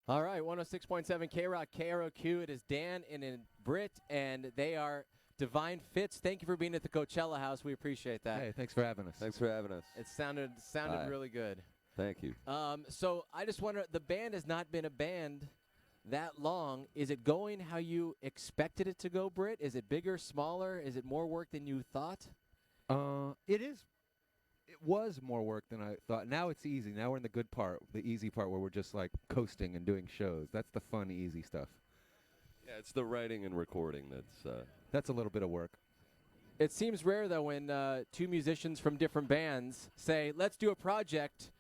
All right, 106.7 KROQ, KROQ. It is Dan and Britt, and they are Divine Fits. Thank you for being at the Coachella House. We appreciate that. Hey, thanks for having us. Thanks for having us. It sounded really good. Thank you. So I just wonder, the band has not been a band that long. Is it going how you expected it to go, Britt? Is it bigger, smaller? Is it more work than you thought? It is. It was more work than I thought. Now it's easy. Now we're in the good part, the easy part where we're just like coasting and doing shows. That's the fun, easy stuff. Yeah, it's the writing and recording That's a little bit of work. It seems rare, though, when two musicians from different bands say, let's do a project.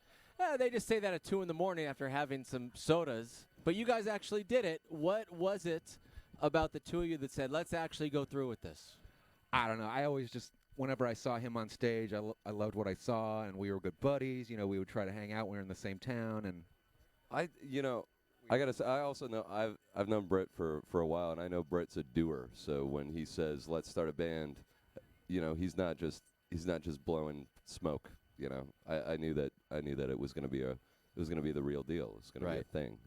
They just say that at 2 in the morning after having some sodas. But you guys actually did it. What was it about the two of you that said, let's actually go through with this? I don't know. I always just, whenever I saw him on stage, I loved what I saw, and we were good buddies. You know, we would try to hang out. We were in the same town, and I gotta say, I also know I've known Brett for a while, and I know Brett's a doer. So when he says let's start a band, he's not just blowing smoke. I knew that it was gonna be the real deal. It was gonna be a thing.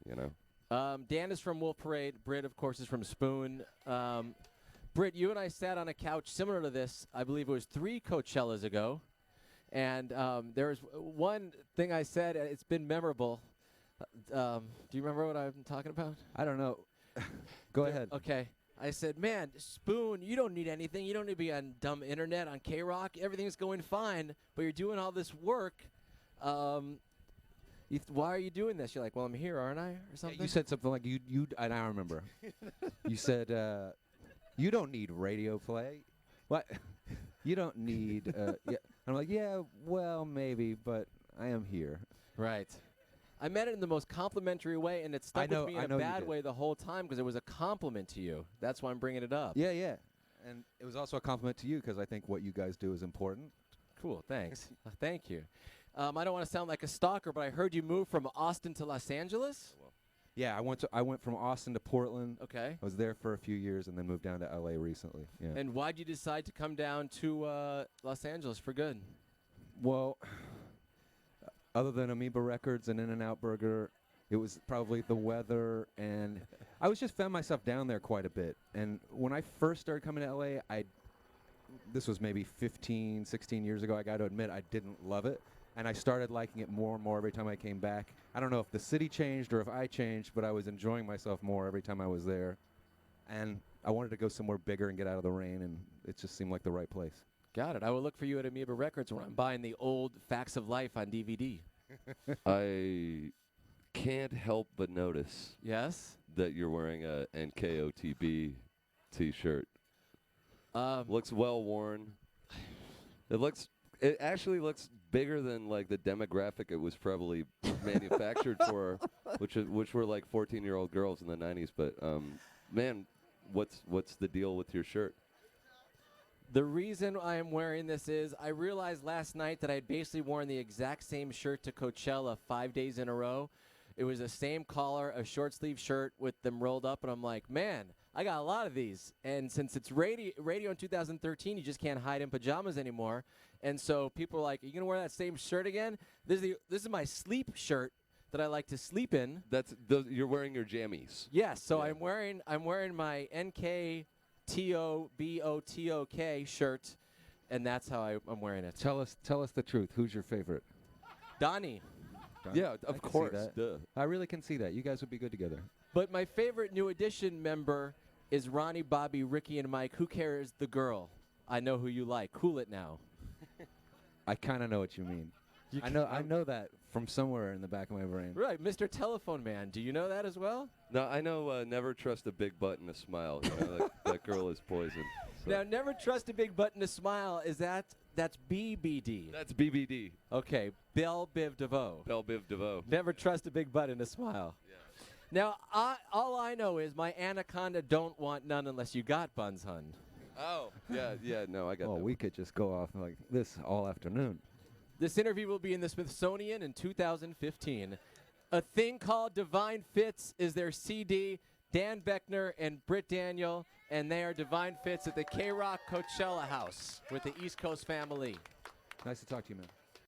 Dan is from Wolf Parade. Britt, of course, is from Spoon. Britt, you and I sat on a couch similar to this, I believe it was 3 Coachellas ago. And there was one thing I said, it's been memorable. Do you remember what I'm talking about? I don't know. Go ahead. Okay. I said, man, Spoon, you don't need anything. You don't need to be on dumb internet on KROQ. Everything's going fine, but you're doing all this work. Why are you doing this? You're like, well, I'm here, aren't I? Or something? Yeah, you said something like, and I remember. You said, you don't need radio play. What? You don't need, yeah. I'm like, yeah, well, maybe, but I am here. Right. I meant it in the most complimentary way, and it stuck with me in a bad way the whole time because it was a compliment to you. That's why I'm bringing it up. Yeah, yeah. And it was also a compliment to you because I think what you guys do is important. Cool, thanks. Thank you. I don't want to sound like a stalker, but I heard you moved from Austin to Los Angeles? Yeah, I went from Austin to Portland. Okay. I was there for a few years and then moved down to L.A. recently. Yeah. And why did you decide to come down to Los Angeles for good? Well, other than Amoeba Records and In-N-Out Burger, it was probably the weather, and I was just found myself down there quite a bit. And when I first started coming to L.A., this was maybe 15, 16 years ago, I got to admit I didn't love it. And I started liking it more and more every time I came back. I don't know if the city changed or if I changed, but I was enjoying myself more every time I was there. And I wanted to go somewhere bigger and get out of the rain, and it just seemed like the right place. Got it. I will look for you at Amoeba Records when I'm buying the old Facts of Life on DVD. I can't help but notice. Yes? That you're wearing a NKOTB T-shirt. Looks well worn. It actually looks bigger than like the demographic it was probably manufactured for, which were like 14-year-old girls in the 90s. But man, what's the deal with your shirt? The reason I am wearing this is I realized last night that I had basically worn the exact same shirt to Coachella 5 days in a row. It was the same collar, a short sleeve shirt with them rolled up, and I'm like, man, I got a lot of these. And since it's radio in 2013, you just can't hide in pajamas anymore. And so people are like, are you going to wear that same shirt again? This is my sleep shirt that I like to sleep in. You're wearing your jammies. Yes, so yeah. I'm wearing my NKTOBOTOK shirt, and that's how I'm wearing it. Tell us the truth. Who's your favorite? Donnie. Yeah, of course. Duh. I really can see that. You guys would be good together. But my favorite New Edition member is Ronnie, Bobby, Ricky, and Mike. Who cares the girl? I know who you like. Cool it now. I kind of know what you mean. I know that from somewhere in the back of my brain. Right, Mr. Telephone Man. Do you know that as well? No, I know never trust a big butt and a smile. That girl is poison. So. Now, never trust a big butt and a smile. That's BBD? That's BBD. Okay, Belle Biv DeVoe. Belle Biv DeVoe. Never trust a big butt and a smile. Yeah. Now, all I know is my anaconda don't want none unless you got buns, hun. Oh, yeah, no, I got that. Well, we could just go off like this all afternoon. This interview will be in the Smithsonian in 2015. A Thing Called Divine Fits is their CD. Dan Beckner and Britt Daniel, and they are Divine Fits at the KROQ Coachella House with the East Coast family. Nice to talk to you, man.